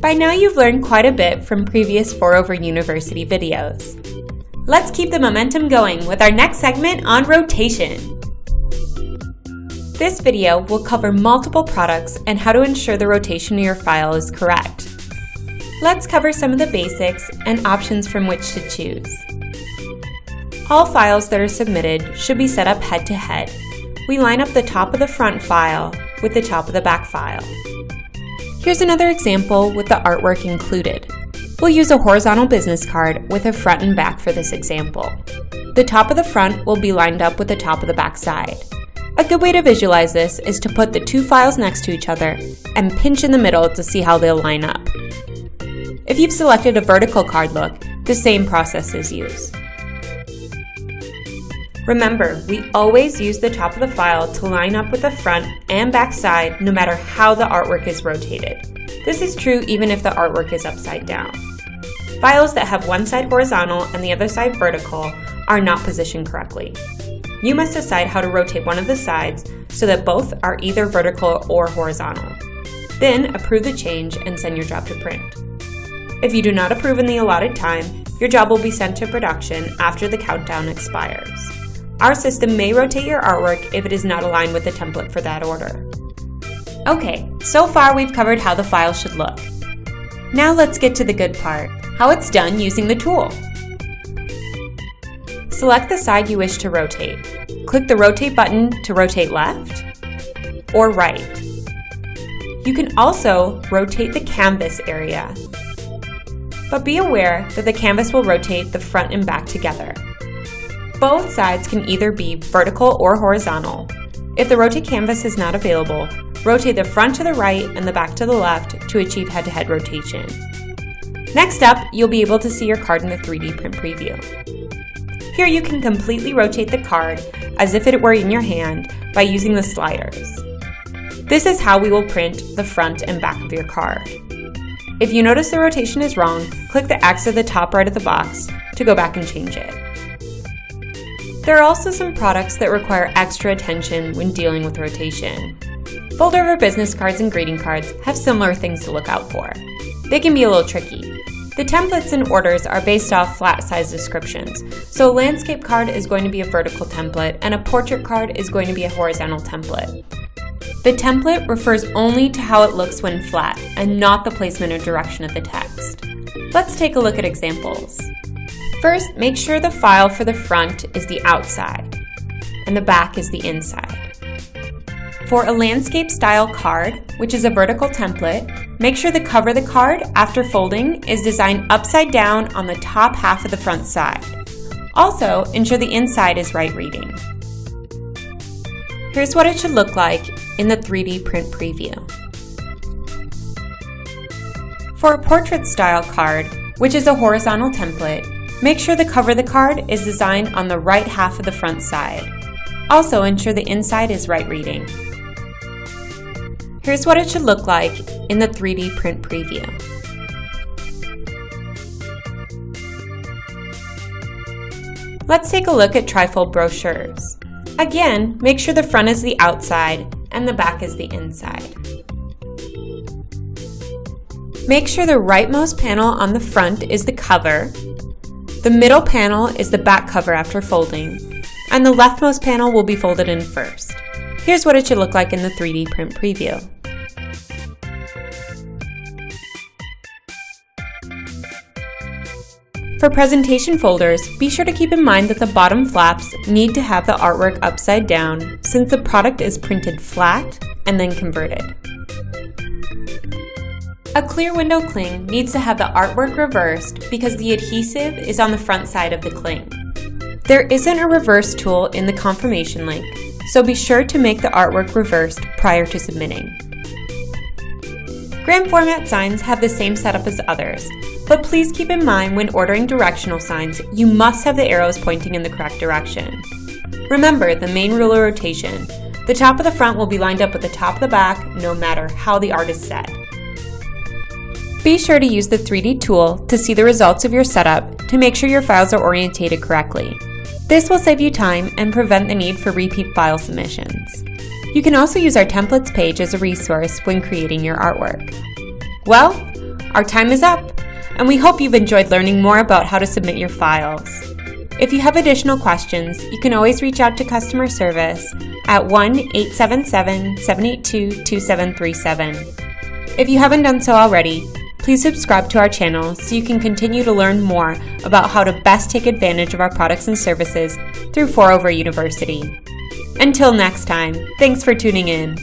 By now you've learned quite a bit from previous 4over University videos. Let's keep the momentum going with our next segment on rotation. This video will cover multiple products and how to ensure the rotation of your file is correct. Let's cover some of the basics and options from which to choose. All files that are submitted should be set up head to head. We line up the top of the front file with the top of the back file. Here's another example with the artwork included. We'll use a horizontal business card with a front and back for this example. The top of the front will be lined up with the top of the back side. A good way to visualize this is to put the two files next to each other and pinch in the middle to see how they'll line up. If you've selected a vertical card look, the same process is used. Remember, we always use the top of the file to line up with the front and back side no matter how the artwork is rotated. This is true even if the artwork is upside down. Files that have one side horizontal and the other side vertical are not positioned correctly. You must decide how to rotate one of the sides so that both are either vertical or horizontal. Then approve the change and send your job to print. If you do not approve in the allotted time, your job will be sent to production after the countdown expires. Our system may rotate your artwork if it is not aligned with the template for that order. Okay, so far we've covered how the file should look. Now let's get to the good part, how it's done using the tool. Select the side you wish to rotate. Click the rotate button to rotate left or right. You can also rotate the canvas area, but be aware that the canvas will rotate the front and back together. Both sides can either be vertical or horizontal. If the rotate canvas is not available, rotate the front to the right and the back to the left to achieve head-to-head rotation. Next up, you'll be able to see your card in the 3D print preview. Here you can completely rotate the card as if it were in your hand by using the sliders. This is how we will print the front and back of your card. If you notice the rotation is wrong, click the X at the top right of the box to go back and change it. There are also some products that require extra attention when dealing with rotation. Fold-over business cards and greeting cards have similar things to look out for. They can be a little tricky. The templates and orders are based off flat size descriptions, so a landscape card is going to be a vertical template and a portrait card is going to be a horizontal template. The template refers only to how it looks when flat and not the placement or direction of the text. Let's take a look at examples. First, make sure the file for the front is the outside and the back is the inside. For a landscape style card, which is a vertical template, make sure the cover of the card after folding is designed upside down on the top half of the front side. Also, ensure the inside is right reading. Here's what it should look like in the 3D print preview. For a portrait style card, which is a horizontal template, make sure the cover of the card is designed on the right half of the front side. Also, ensure the inside is right reading. Here's what it should look like in the 3D print preview. Let's take a look at trifold brochures. Again, make sure the front is the outside and the back is the inside. Make sure the rightmost panel on the front is the cover, the middle panel is the back cover after folding, and the leftmost panel will be folded in first. Here's what it should look like in the 3D print preview. For presentation folders, be sure to keep in mind that the bottom flaps need to have the artwork upside down since the product is printed flat and then converted. A clear window cling needs to have the artwork reversed because the adhesive is on the front side of the cling. There isn't a reverse tool in the confirmation link, so be sure to make the artwork reversed prior to submitting. Grand format signs have the same setup as others, but please keep in mind when ordering directional signs, you must have the arrows pointing in the correct direction. Remember the main rule of rotation. The top of the front will be lined up with the top of the back no matter how the art is set. Be sure to use the 3D tool to see the results of your setup to make sure your files are orientated correctly. This will save you time and prevent the need for repeat file submissions. You can also use our templates page as a resource when creating your artwork. Well, our time is up, and we hope you've enjoyed learning more about how to submit your files. If you have additional questions, you can always reach out to customer service at 1-877-782-2737. If you haven't done so already, please subscribe to our channel so you can continue to learn more about how to best take advantage of our products and services through 4over University. Until next time, thanks for tuning in.